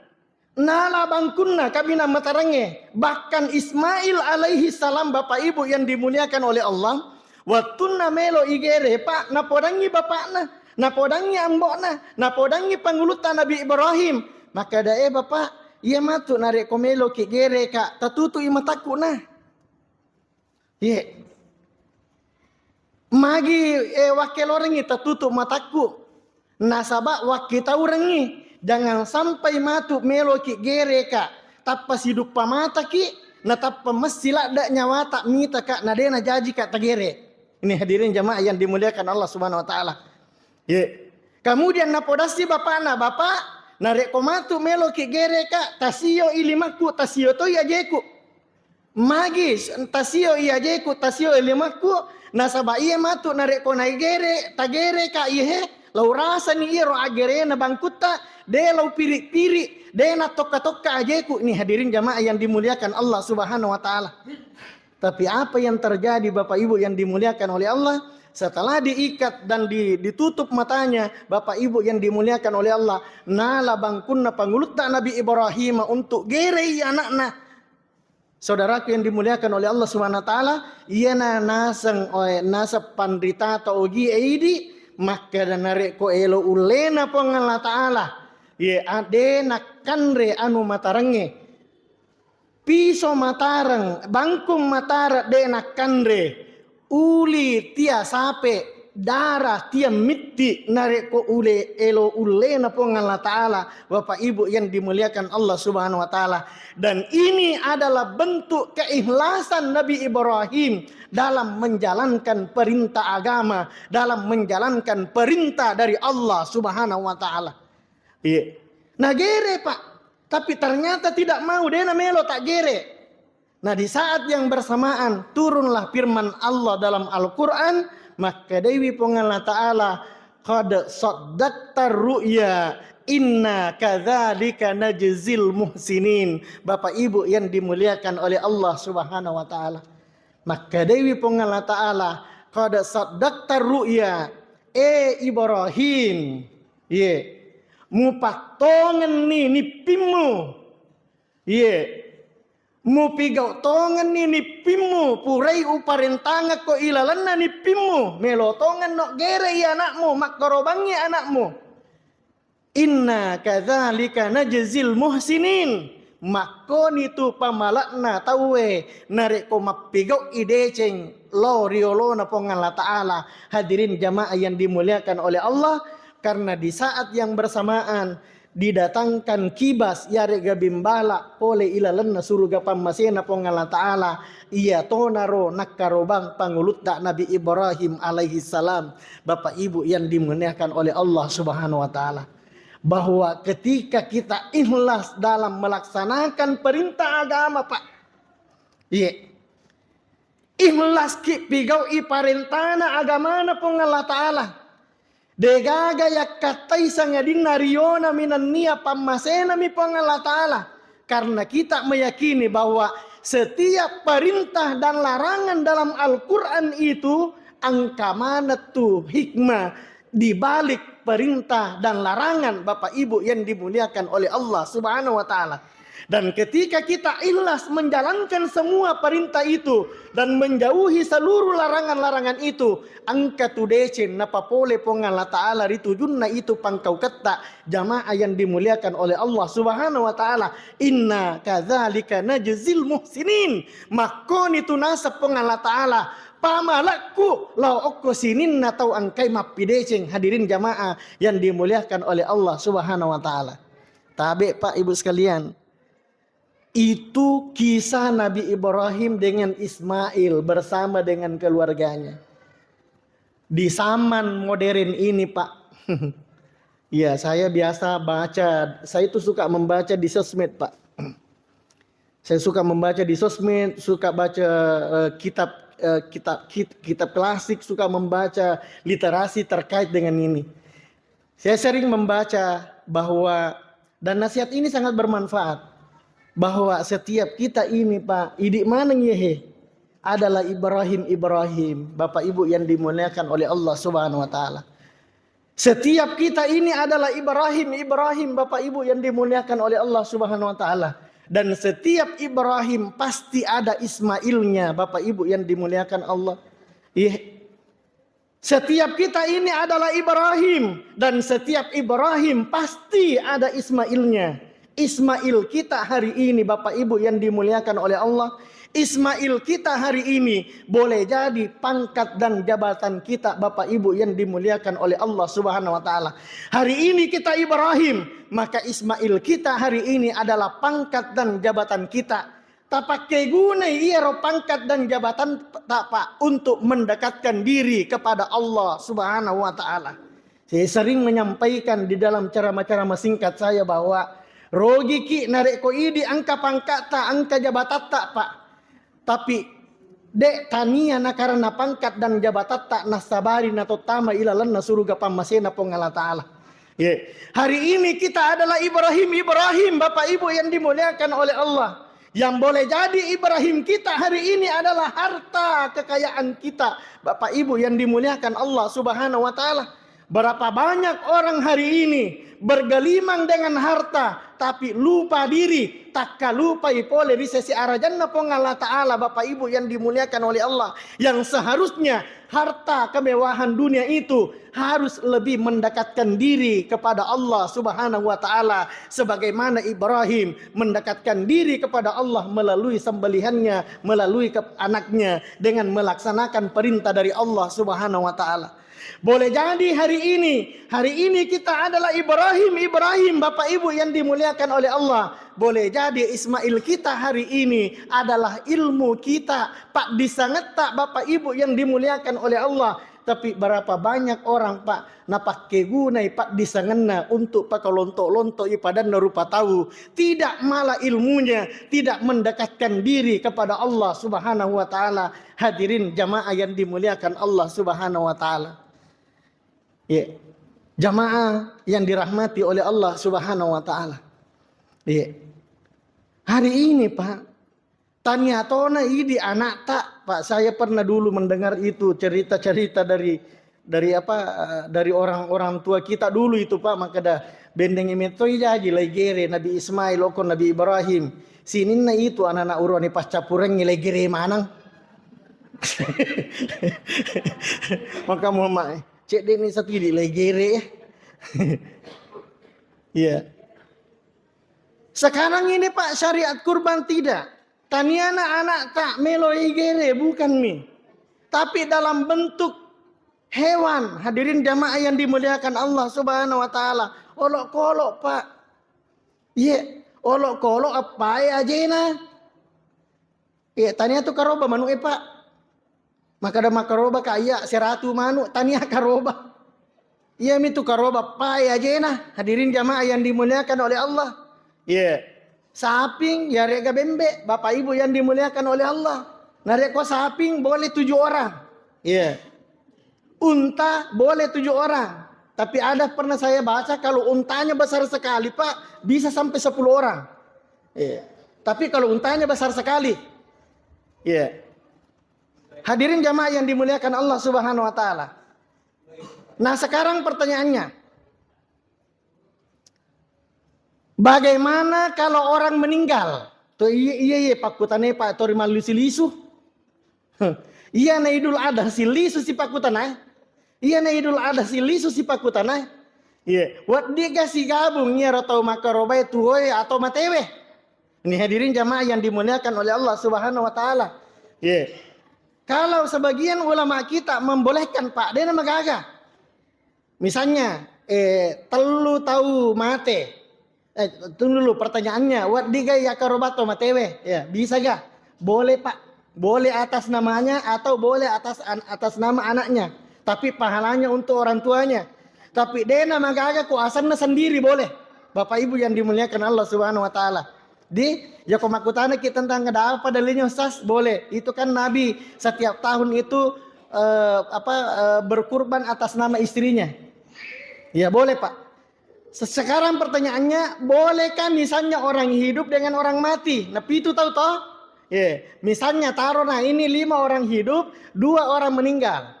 nala bangkunna kabina matarange. Bahkan Ismail alaihi salam Bapak Ibu yang dimuliakan oleh Allah. Watunna melo igere Pak napodangi bapakna, napodangi ambokna, napodangi pangulutan Nabi Ibrahim. Maka dae Bapak, ia matu narik komelo kigere kak tatutu imataku nah. Magi wakil orangi tatutu mataku. Nasaba wakita orangi. Jangan sampai matu melo ki gere ka tappa siduk pamata ki na tappa masila da nyawa tak mita ka na dena jaji ka tagere. Ini hadirin jamaah yang dimuliakan Allah Subhanahu wa taala. Kemudian napodasi bapana bapak narek komatu melo ki gere ka tasio ilimaku tasio to ya jeku. Magis tasio iya jeku tasio ilimaku nasaba iya matu narek ko naigere tagere ka ihe laurasa ni iro agere na bangkuta de lau piri-piri de na toka-toka ajeku. Ini hadirin jamaah yang dimuliakan Allah Subhanahu wa taala. Tapi apa yang terjadi Bapak Ibu yang dimuliakan oleh Allah, setelah diikat dan ditutup matanya Bapak Ibu yang dimuliakan oleh Allah, nala bangkunna pangulutta Nabi Ibrahim untuk gerei anakna. Saudaraku yang dimuliakan oleh Allah Subhanahu wa taala, iana nasang nasa pandrita taugi eidi maka danare ko elo ulena pangala taala. Ade nakanre anu matarange piso matarang bangkung matara de nakanre uli tia sape darah tia mitti nare ko ule elo ulena pangala taala. Bapak Ibu yang dimuliakan Allah Subhanahu wa taala, dan ini adalah bentuk keikhlasan Nabi Ibrahim dalam menjalankan perintah agama, dalam menjalankan perintah dari Allah Subhanahu wa taala. Nah gere Pak, tapi ternyata tidak mau dena melo tak gere. Nah di saat yang bersamaan turunlah firman Allah dalam Al-Quran. Maka Dewi Pengala Ta'ala qad saddaqtar ru'ya inna kadzalika najzil muhsinin. Bapak Ibu yang dimuliakan oleh Allah Subhanahu wa taala. Maka Dewi Pengala Ta'ala qad saddaqtar ru'ya Ibrahim mupatongan ni pimu mu pigau tongan ni pimu purai uparentanga ko ilalanna ni pimu melotongan no gere ya anakmu makorobangi anakmu. Inna kadzalika najzil muhsinin. Makoni tu pamalakna tawe narek ko mapigau ideceng lo riolo na pongala ta'ala. Hadirin jamaah yang dimuliakan oleh Allah, karena di saat yang bersamaan didatangkan kibas yare gabimbala pole ilalanna suruga pammasena pongala ta'ala iya tonaro nakarobang pangulutta Nabi Ibrahim alaihi salam. Bapak Ibu yang dimuliakan oleh Allah Subhanahu wa taala, bahwa ketika kita ikhlas dalam melaksanakan perintah agama Pak, ikhlas ki pigau iparentana agamana pongala ta'ala degaga yakatai sangadin nariona minan nia pammasena mi pongala ta'ala. Karena kita meyakini bahwa setiap perintah dan larangan dalam Al-Quran itu angka mana tuh hikmah di balik perintah dan larangan Bapak Ibu yang dimuliakan oleh Allah Subhanahu wa taala. Dan ketika kita ikhlas menjalankan semua perintah itu dan menjauhi seluruh larangan-larangan itu, angka tudecen napa pole pong Allah Ta'ala ritujunna itu pangkau kata jamaah yang dimuliakan oleh Allah Subhanahu wa Ta'ala. Inna kadzalika najzil muhsinin. Makon itu nasab pong Allah Ta'ala. Pamalakku lau okko sinin natau angkai mapideceng. Hadirin jamaah yang dimuliakan oleh Allah Subhanahu wa Ta'ala. Tabe Pak Ibu sekalian. Itu kisah Nabi Ibrahim dengan Ismail bersama dengan keluarganya. Di zaman modern ini Pak. Ya saya biasa baca. Saya itu suka membaca di sosmed Pak. Saya suka membaca di sosmed. Suka baca kitab klasik. Suka membaca literasi terkait dengan ini. Saya sering membaca bahwa. Dan nasihat ini sangat bermanfaat. Bahwa setiap kita ini Pak, idik mana nyehe adalah Ibrahim, Bapak Ibu yang dimuliakan oleh Allah Subhanahu wa Ta'ala. Setiap kita ini adalah Ibrahim, Bapak Ibu yang dimuliakan oleh Allah Subhanahu wa Ta'ala. Dan setiap Ibrahim pasti ada Ismailnya, Bapak Ibu yang dimuliakan Allah. Setiap kita ini adalah Ibrahim, dan setiap Ibrahim pasti ada Ismailnya. Ismail kita hari ini Bapak Ibu yang dimuliakan oleh Allah. Ismail kita hari ini boleh jadi pangkat dan jabatan kita Bapak Ibu yang dimuliakan oleh Allah Subhanahu wa Ta'ala. Hari ini kita Ibrahim, maka Ismail kita hari ini adalah pangkat dan jabatan kita. Tak pakai guna iero pangkat dan jabatan tak Pak untuk mendekatkan diri kepada Allah Subhanahu wa Ta'ala. Saya sering menyampaikan di dalam ceramah-ceramah singkat saya bahwa rogi ki narek ko idi angka pangkat tak angka jabatan tak Pak. Tapi dek tania na karena pangkat dan jabatan tak nasabari na totama ilalan na suruga pamasena pong Allah Ta'ala. Hari ini kita adalah Ibrahim Bapak Ibu yang dimuliakan oleh Allah. Yang boleh jadi Ibrahim kita hari ini adalah harta kekayaan kita Bapak Ibu yang dimuliakan Allah Subhanahu wa Ta'ala. Berapa banyak orang hari ini bergelimang dengan harta tapi lupa diri, tak lupa ipole di sesi arajanna pong Allah Ta'ala Bapak Ibu yang dimuliakan oleh Allah. Yang seharusnya harta kemewahan dunia itu harus lebih mendekatkan diri kepada Allah Subhanahu wa Ta'ala, sebagaimana Ibrahim mendekatkan diri kepada Allah melalui sembelihannya, melalui anaknya, dengan melaksanakan perintah dari Allah Subhanahu wa Ta'ala. Boleh jadi hari ini kita adalah Ibrahim Bapak Ibu yang dimuliakan oleh Allah. Boleh jadi Ismail kita hari ini adalah ilmu kita Pak disangat tak Bapak Ibu yang dimuliakan oleh Allah. Tapi berapa banyak orang Pak napakai gunai Pak disangena untuk pakai lontok-lontok ipadan rupa tahu. Tidak malah ilmunya, tidak mendekatkan diri kepada Allah Subhanahu wa Ta'ala. Hadirin jamaah yang dimuliakan Allah Subhanahu wa Ta'ala. Jamaah yang dirahmati oleh Allah Subhanahu wa Ta'ala. Hari ini Pak, tanya tona idi anak tak Pak. Saya pernah dulu mendengar itu cerita-cerita dari orang-orang tua kita dulu itu Pak. Maka dah bendeng imetoi jadi legere Nabi Ismail okon Nabi Ibrahim. Sininna itu anak-anak urani pasca pureng legere manang. Maka mau mak cek deh ni satu di legere. Ya. Sekarang ini Pak syariat kurban tidak. Taniana anak tak melo legere bukan mi. Tapi dalam bentuk hewan. Hadirin jamaah yang dimuliakan Allah Subhanahu wa Ta'ala. Olok-kolok Pak. Olok-kolok apa ya jena. Tania tu karoba manu Pak. Maka ada makaroba kaya seratu manu tania karoba. Iya mitu karoba paya jena. Hadirin jamaah yang dimuliakan oleh Allah. Saping ya rega bembe. Bapak Ibu yang dimuliakan oleh Allah. Nareko saping boleh 7 orang. Unta boleh 7 orang. Tapi ada pernah saya baca kalau untanya besar sekali Pak bisa sampai 10 orang. Tapi kalau untanya besar sekali. Hadirin jamaah yang dimuliakan Allah Subhanahu wa Ta'ala. Nah sekarang pertanyaannya. Bagaimana kalau orang meninggal? Tuh iya Pak kutane Pak tori malu lisu. Iya na Idul Adha si lisu si Pak kutana. Iya na Idul Adha si lisu si Pak kutana. Iya, wat dia si gabung ya atau makarobai tuoi atau matewe. Ini hadirin jamaah yang dimuliakan oleh Allah Subhanahu wa taala. Iya. Kalau sebagian ulama kita membolehkan Pak, dia nama gaga. Misalnya, telu tahu mate. Tunggu dulu pertanyaannya. Wat diga ya karobato matewe. Ya, bisa gak? Boleh Pak. Boleh atas namanya atau boleh atas nama anaknya. Tapi pahalanya untuk orang tuanya. Tapi dia nama gaga kuasana sendiri boleh. Bapak Ibu yang dimuliakan Allah Subhanahu wa taala. Di ya komakutana kita tentang ada apa dalilnya Ustaz? Boleh. Itu kan Nabi setiap tahun itu berkurban atas nama istrinya. Ya boleh Pak. Sekarang pertanyaannya, bolehkah misalnya orang hidup dengan orang mati? Nah itu tahu toh? Ya, misalnya taruh nah ini 5 orang hidup, 2 orang meninggal.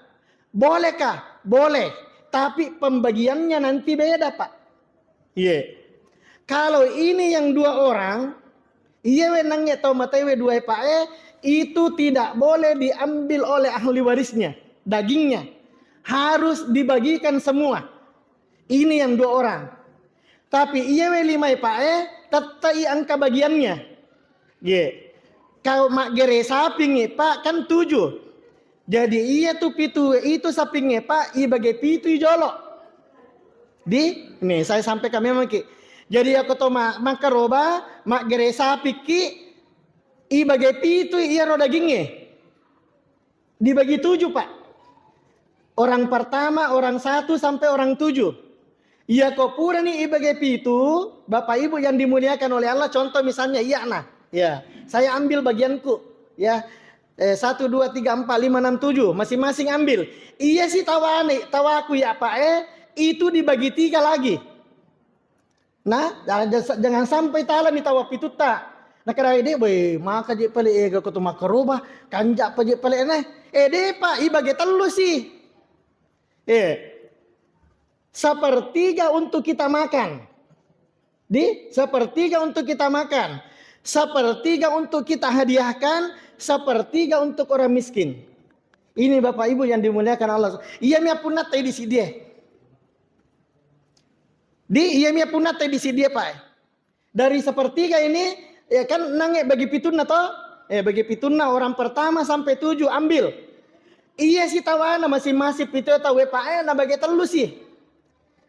Bolehkah? Boleh. Tapi pembagiannya nanti beda Pak. Iya. Kalau ini yang 2 orang, iya wenangnya atau matewe 2 Pak itu tidak boleh diambil oleh ahli warisnya, dagingnya. Harus dibagikan semua. Ini yang 2 orang. Tapi iya we 5 Pak tetai angka bagiannya. Iya. Kau mak gere sapi Pak kan 7. Jadi iya tuh pitu itu sapingnya Pak i bagai pitu jolok. Di ini saya sampai kami maki. Jadi aku to mak karoba mak gere sapi ki i bagai pitu iya ro dagingnya. Dibagi 7 Pak. Orang pertama, orang 1 sampai orang 7. Iya kok pura nih i bagai pitu, Bapak Ibu yang dimuliakan oleh Allah, contoh misalnya iya nah. Ya, saya ambil bagianku ya. 1, 2, 3, 4, 5, 6, 7 masing-masing ambil. Iya sih tawaku ya Pak itu dibagi 3 lagi. Nah jangan sampai tala nih tawa pituta. Nah kada ide boy maka je pale ega ko to makaroba kanja pa je pale nah. De Pak i bagi 3 sih. Sepertiga untuk kita makan. Sepertiga untuk kita makan. Sepertiga untuk kita hadiahkan. Sepertiga untuk orang miskin. Ini Bapak Ibu yang dimuliakan Allah. Iya mia punat di sini. Iya mia punat di sini Pak. Dari sepertiga ini ya kan nange bagi pituna toh. Bagi pituna orang pertama sampai 7 ambil. Iya sih tawana masing-masing pitu atau Pak nah bagi 3 sih.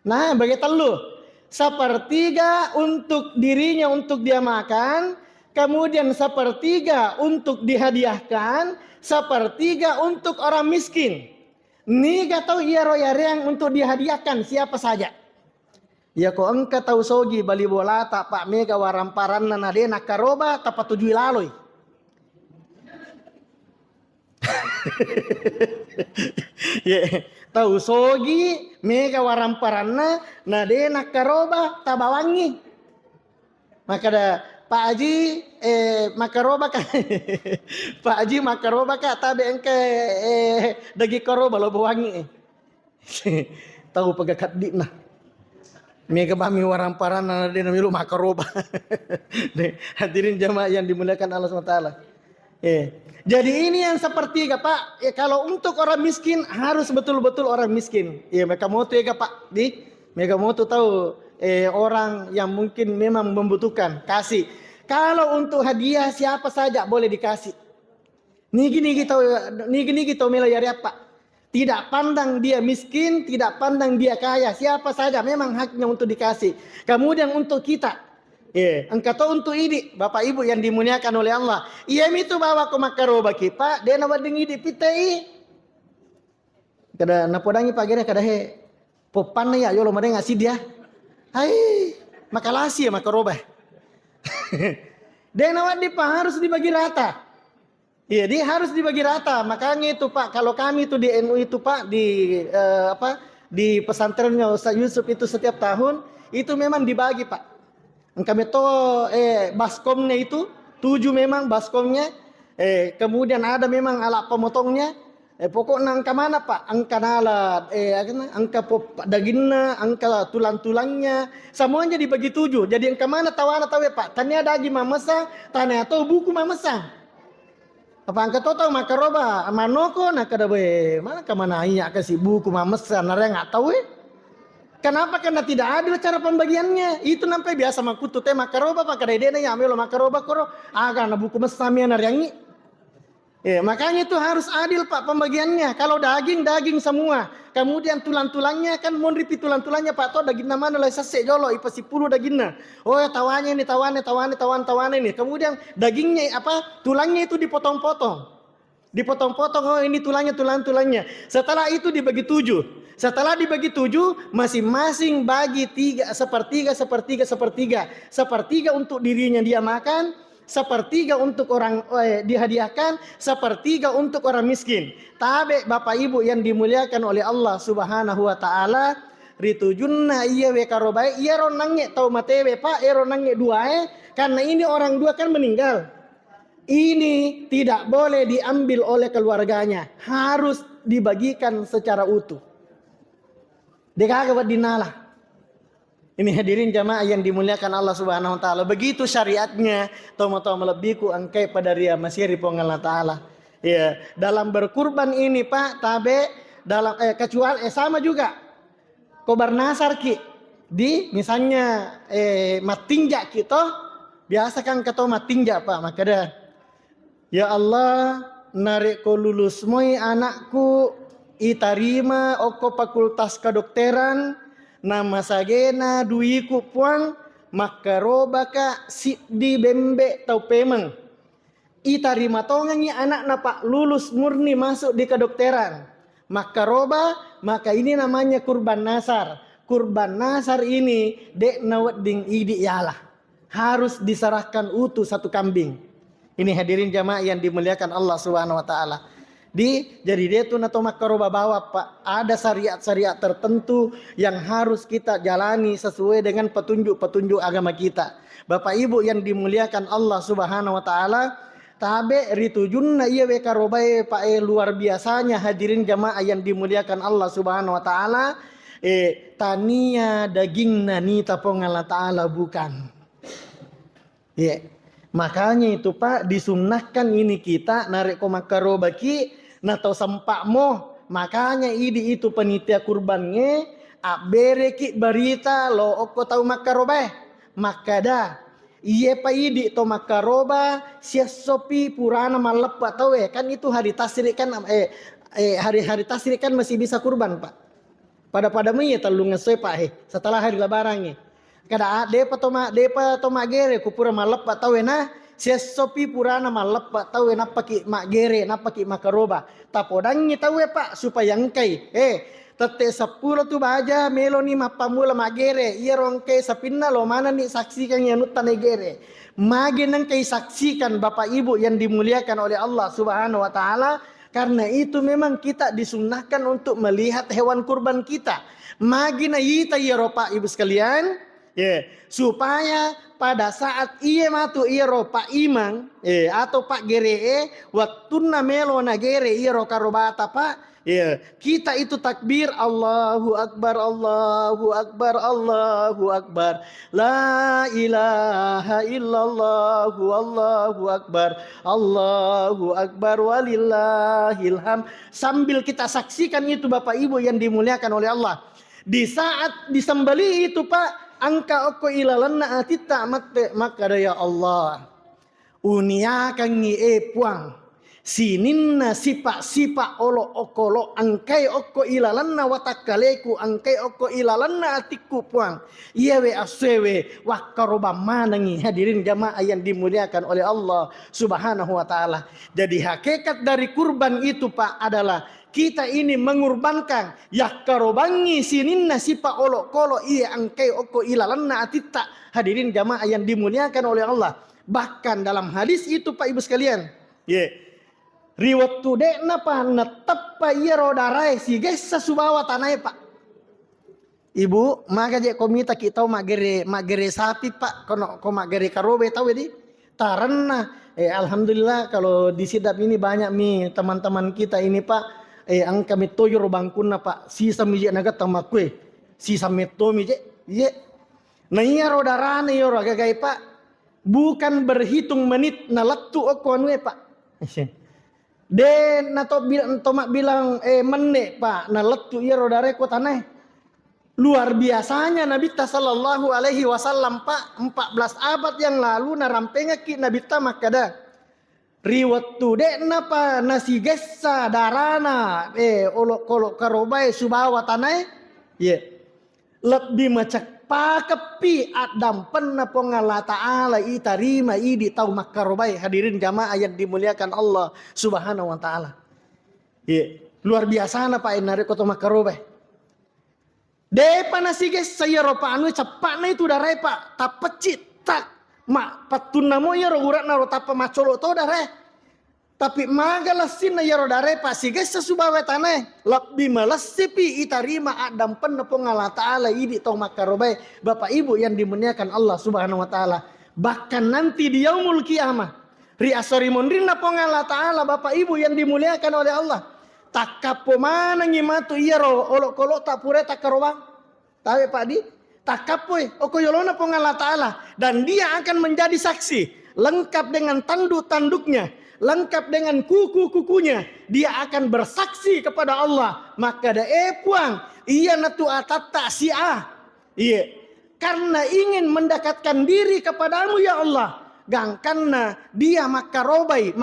Nah bagi 3. Sepertiga untuk dirinya untuk dia makan. Kemudian sepertiga untuk dihadiahkan, sepertiga untuk orang miskin. Ni gak tahu iya royareng untuk dihadiahkan siapa saja. Ya kok engkau tahu sogi bali bola tak Pak Mega waramparan nade nakaroba tapat 7 laloi. Tahu sogi Mega waramparan nade nakaroba tabawangi. Maka ada Pak Haji makaroba kan. Pak Haji makaroba ka tabe engke dagi karoba lo bawangi. Tahu pagakat di nah. Mega bami waramparan na de namilu makaroba. Hadirin jamaah yang dimuliakan Allah SWT. Jadi ini yang sepertiga Pak. Kalau untuk orang miskin harus betul-betul orang miskin. Mereka mau tuh ya Pak. Mereka mau tuh tahu orang yang mungkin memang membutuhkan kasih. Kalau untuk hadiah siapa saja boleh dikasih. Nigi kita melayari apa? Tidak pandang dia miskin, tidak pandang dia kaya, siapa saja memang haknya untuk dikasih. Kemudian untuk kita, engkau tahu untuk ini Bapak Ibu yang dimuliakan oleh Allah. Iya itu bawa ke makaroba kita, dia nawadingi di pitai. Kada napodangi pagere kada he popan ya yolo made ngasih dia. Hai, makalasi ya makaroba. Dia nawadi Pak harus dibagi rata. Iya, dia harus dibagi rata. Makanya itu Pak, kalau kami itu di NU itu Pak di pesantrennya Ustaz Yusuf itu setiap tahun itu memang dibagi Pak. Kami tahu baskomnya itu 7 memang baskomnya. Kemudian ada memang alat pemotongnya. Pokoknya angka mana Pak? Angka nalat, angka dagingnya, angka tulang-tulangnya, semuanya dibagi 7. Jadi angka mana tawana tahu ya Pak? Tanya daging mamasa, tanya atau buku mamasa. Apa angka tahu makaroba, manoko nak ada be, mana kemana iya kasih buku mamasa, nara nggak tahu Kenapa? Karena tidak adil cara pembagiannya. Itu nampai biasa makutu teh makaroba Pak kadedena ya amelo makaroba koro, karena buku mesamia narangi. Makanya itu harus adil Pak pembagiannya. Kalau daging semua, kemudian tulang-tulangnya kan mau ripi tulang-tulangnya Pak to daging nama nilai sesek jolo ipa 10 dagingnya. Oh ya tawannya ini tawan ini. Kemudian dagingnya tulangnya itu dipotong-potong. Oh ini tulangnya. Setelah itu dibagi 7. Setelah dibagi 7, masing-masing bagi 3 sepertiga. Sepertiga untuk dirinya dia makan, sepertiga untuk orang dihadiahkan, sepertiga untuk orang miskin. Tabe Bapak Ibu yang dimuliakan oleh Allah Subhanahu wa taala, ritujunna iya we karobai iya ronangnya tau matewe Pak ronangnya dua karena ini orang dua kan meninggal. Ini tidak boleh diambil oleh keluarganya, harus dibagikan secara utuh. Dekagawat dinalah. Ini hadirin jamaah yang dimuliakan Allah Subhanahu wa taala. Begitu syariatnya, tomo-tomo lebihku angkai pada ria masiri Allah taala. Ya, dalam berkurban ini Pak, tabe dalam kecuali sama juga. Kobar nasar ki di misalnya matinja kita biasa kan keto matinja Pak, maka dah ya Allah narik ko lulus moi anakku itarima oko fakultas kedokteran nama sagena duiku puang makarobaka si di bembe tau pemeng itarima tongangi anak napa lulus murni masuk di kedokteran makaroba maka ini namanya kurban nasar ini dek nawat ding idi yalah harus diserahkan utuh satu kambing. Ini hadirin jamaah yang dimuliakan Allah Subhanahu wa taala. Jadi dia tuh nato makaroba bawa Pak, ada syariat-syariat tertentu yang harus kita jalani sesuai dengan petunjuk-petunjuk agama kita. Bapak Ibu yang dimuliakan Allah Subhanahu wa taala, tabe ritujunna iya we karobae Pak luar biasanya hadirin jamaah yang dimuliakan Allah Subhanahu wa taala, tania daging nani tapong Allah taala bukan. Makanya itu Pak disunnahkan ini kita narik makaroba ki natau sempak mo. Makanya idi itu penitia kurbannya abere ki berita lo oko tau makaroba makada iye pa idi to makaroba siasopi purana malepa tau kan itu hari tasrik kan hari tasrik kan masih bisa kurban Pak. Pada menye talung ngesoi Pak setelah hari lebarannya. Kada depa to magere kupura malepa tawena sesopi purana malepa tawena paki magere na paki makaroba tapodangnya tawe Pak supaya engkai tete 10 tu baja meloni mapamula magere iya rongke sapinna lo mana nih saksikan yang nutan negere mage nengkai saksikan Bapak Ibu yang dimuliakan oleh Allah Subhanahu wa taala. Karena itu memang kita disunnahkan untuk melihat hewan kurban kita magi na yita ya Pak Ibu sekalian. Supaya pada saat ia matu ia ropa imang atau Pak gere waktu na melo na gere ia roka robata Pak kita itu takbir Allahu Akbar la ilaha illallah Allahu Akbar walillahilham sambil kita saksikan itu Bapak Ibu yang dimuliakan oleh Allah. Di saat disembeli itu Pak angka oko ilalanna atita maka ya Allah uniakan ngi puang sininna sipa olo okolo angkai oko ilalanna watakaleku angkai oko ilalanna atiku puang iyawe aswewe wakaroba manangi hadirin jamaah yang dimuliakan oleh Allah Subhanahu wa taala. Jadi hakikat dari kurban itu Pak adalah kita ini mengurbankan yakarobangi sininna sipa olo kolo iya angkai oko ilalanna atita hadirin jamaah yang dimuliakan oleh Allah. Bahkan dalam hadis itu Pak Ibu sekalian riwat tu dek napa netep pa iya rodarai si guys sasubawa tanai Pak Ibu maka je komita kita magere sapi Pak ko magere karobe tahu di tarenna alhamdulillah kalau di sidap ini banyak nih teman-teman kita ini Pak angka metto yoro bangkunna pak sisa mije naga tamakwe sisa metto mije ye na iya rodarane yoro gagai pak bukan berhitung menit na lattu okon we pak den na to mak bilang menit pak na lattu iya rodare ko tanah. Luar biasanya Nabi sallallahu alaihi wasallam pak 14 abad yang lalu narampenga ki Nabi ta makada riwat tu dek napa nasi gessa darana olok kolok karobai subawa tanai lebih macak pakepi adam penna pongala ta'ala itarima idi tau makarobai. Hadirin jamaah yang dimuliakan Allah subhanahu wa ta'ala. Luar biasa na pak enare koto makarobai. Depa nasi gessa ya ropa anu cepat na itu darai pak tak pecit tak mak patun namo ya ro urat naro tapa macolo to dare tapi magalasin na ya ro dare pak siges subawa tanah lebih malasipi itarima adam pennepo ngala taala idi tong makarobai. Bapak Ibu yang dimuliakan Allah subhanahu wa taala, bahkan nanti di yaumul kiamah ri asari mondrin na pongala taala Bapak Ibu yang dimuliakan oleh Allah takapo mana ngimatu iya ro olok kolok tak pure tak karobang tahu pak di takapoi okoyolona pongala taala dan dia akan menjadi saksi lengkap dengan tanduk-tanduknya, lengkap dengan kuku-kukunya. Dia akan bersaksi kepada Allah. Maka da puang ia natu atata si'ah. Iya. Karena ingin mendekatkan diri kepadamu ya Allah. Gangkanna dia makarobai.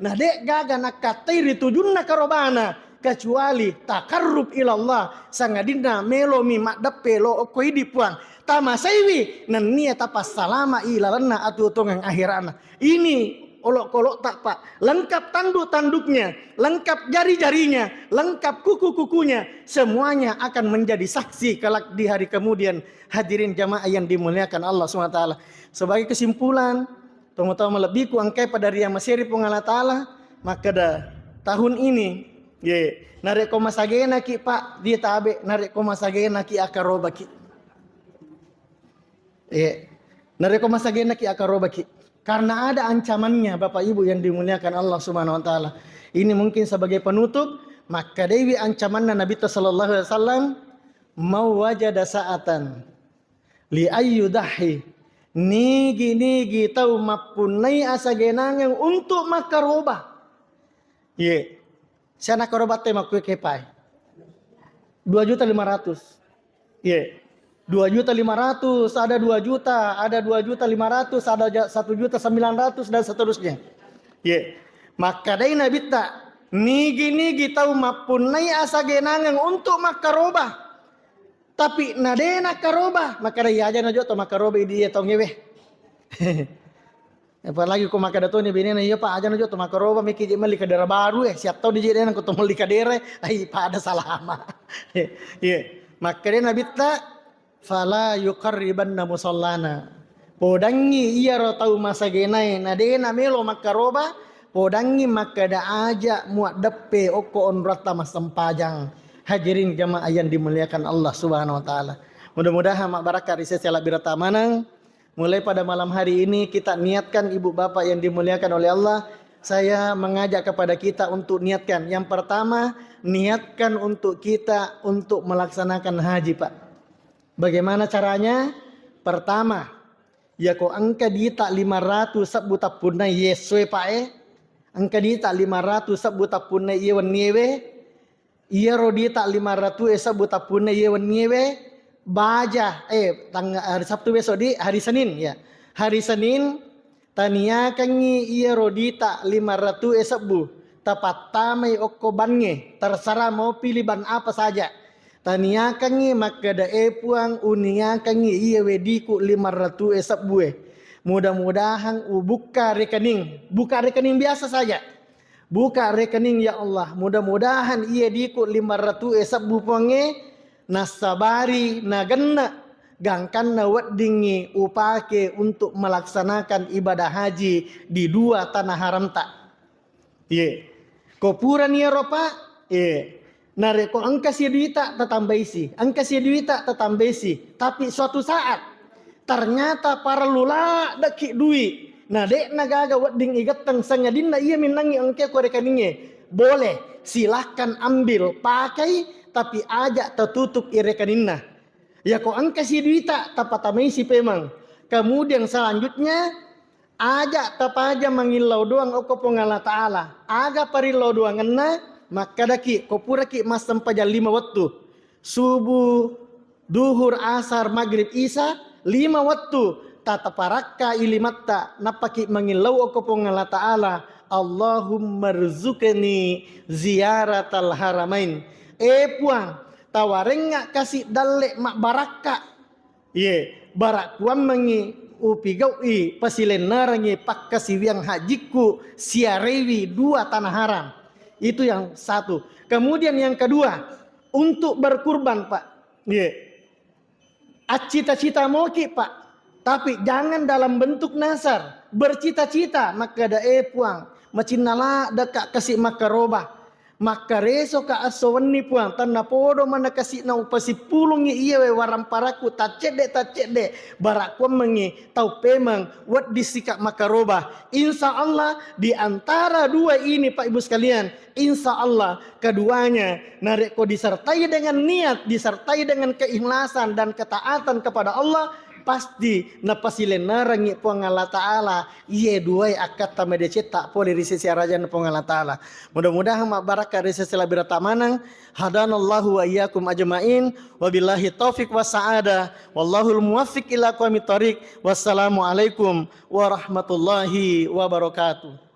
Nah dek gaga nakatiri tujunna karobana. Kecuali takarrub ilallah sangadina melomi makdape lo okoi dipuang tama saiwi nan nia tapas salama ilalana atu tongang akhirana. Ini olok-olok tak pak lengkap tanduk-tanduknya, lengkap jari-jarinya, lengkap kuku-kukunya, semuanya akan menjadi saksi kelak di hari kemudian. Hadirin jamaah yang dimuliakan Allah SWT. Sebagai kesimpulan tong-tong lebih ku angkai pada ria masiri pungala taala maka dah tahun ini narek koma sagena ki pak dia tabe narek koma sagena ki akaroba ki narek koma sagena ki akaroba ki karena ada ancamannya Bapak Ibu yang dimuliakan Allah Subhanahu wa taala. Ini mungkin sebagai penutup maka dewi ancamanna Nabi sallallahu alaihi wasallam mau wajada saatan li ayyudahi nigi tau mapunai asagenang yang untuk makaroba sana karobat tema kue kepai 2.500.000 2.500.000 ada 2 juta ada 2.500.000 ada 1.900.000 dan seterusnya maka dai nabi ta nigi tau mapunai asa genangan untuk makaroba tapi nadena karoba maka dai aja najo to makaroba dia tong ngewe apalagi ko makadato ni binena iya pa aja najo to makaroba miki di mali kadera baru siap tau di jeden ko to mali kadere ai pa ada salama maka dia nabi ta fala yuqarribanna musallana podangi iya ro tau masa genai nadena melo makaroba podangi makada aja muat depe oko onrata masempajang. Hadirin jamaah yang dimuliakan Allah Subhanahu wa taala. Mudah-mudahan mak barakat riset sela birata manang. Mulai pada malam hari ini kita niatkan ibu bapak yang dimuliakan oleh Allah. Saya mengajak kepada kita untuk niatkan. Yang pertama, niatkan untuk kita untuk melaksanakan haji pak. Bagaimana caranya? Pertama, ya ko angka dita 500 sabbuta punna yeswe pak angka dita 500 sabbuta punna yewan niewe. Iya rodita 500 sabbuta punna yewan niewe. Baja hari Sabtu besok di hari Senin ya. Hari Senin tania kangi iya rodita 500 sabbu. Tapat tamai okobange terserah mau pilih ban apa saja. Tania kangi makada puang unia kangi iya wediku 500 sabbu. Mudah-mudahan buka rekening biasa saja. Buka rekening ya Allah. Mudah-mudahan iya diku 500 sabbu ponge nasabari nagenna gangkan na weddingi upake untuk melaksanakan ibadah haji di 2 tanah haram tak. Kopuran ya ropa. Nareko angka si duita tetambesi. Angka si duita tetambesi. Tapi suatu saat ternyata para lula deki duit. Nah dek nagaga wedding igatang sangadinna iya minangi angke ko rekeningnya. boleh, silahkan ambil, pakai, tapi ajak tertutup irekanina. Ya kok angka si duita tapatamai si pemang. Kemudian selanjutnya ajak tapaja mangilau doang oko pengala ta'ala. Aga parilau doang enna, maka daki kopuraki mas sampaja 5 waktu. Subuh, duhur, asar, maghrib, isya, 5 waktu. Tataparakka ilimatta napaki mangilau oko pengala ta'ala. Allahumma rizukni ziyaratal haramain. Puang tawarengga kasih dalle mak baraka. Barak kuam mengi upigau pasilen narangi pak kasih yang hajiku siarewi 2 tanah haram. Itu yang satu. Kemudian yang kedua, untuk berkurban Pak. Cita-cita moki Pak. Tapi jangan dalam bentuk nasar. Bercita-cita maka ada puang. Macinala dekat kasih makaroba. Maka reso ka asowani puang. Tanah podo mana kasih na upasi pulungi iya waram paraku. Tacede. Barakwa mengi. Tau pemang. Wat disikap makaroba. Insya Allah di antara 2 ini Pak Ibu sekalian. Insya Allah keduanya. Narik ko disertai dengan niat. Disertai dengan keikhlasan dan ketaatan kepada Allah. Pasti napasilen narangi puang Allah Ta'ala. Iya 2 akad tamede cetak poli risisi arajan puang Allah Ta'ala. Mudah-mudahan mak barakah risisi labira tamanang. Hadanallahu wa iyyakum ajma'in. Wabillahi taufiq wa sa'ada. Wallahul muwaffiq ila aqwamit thoriq. Wassalamualaikum warahmatullahi wabarakatuh.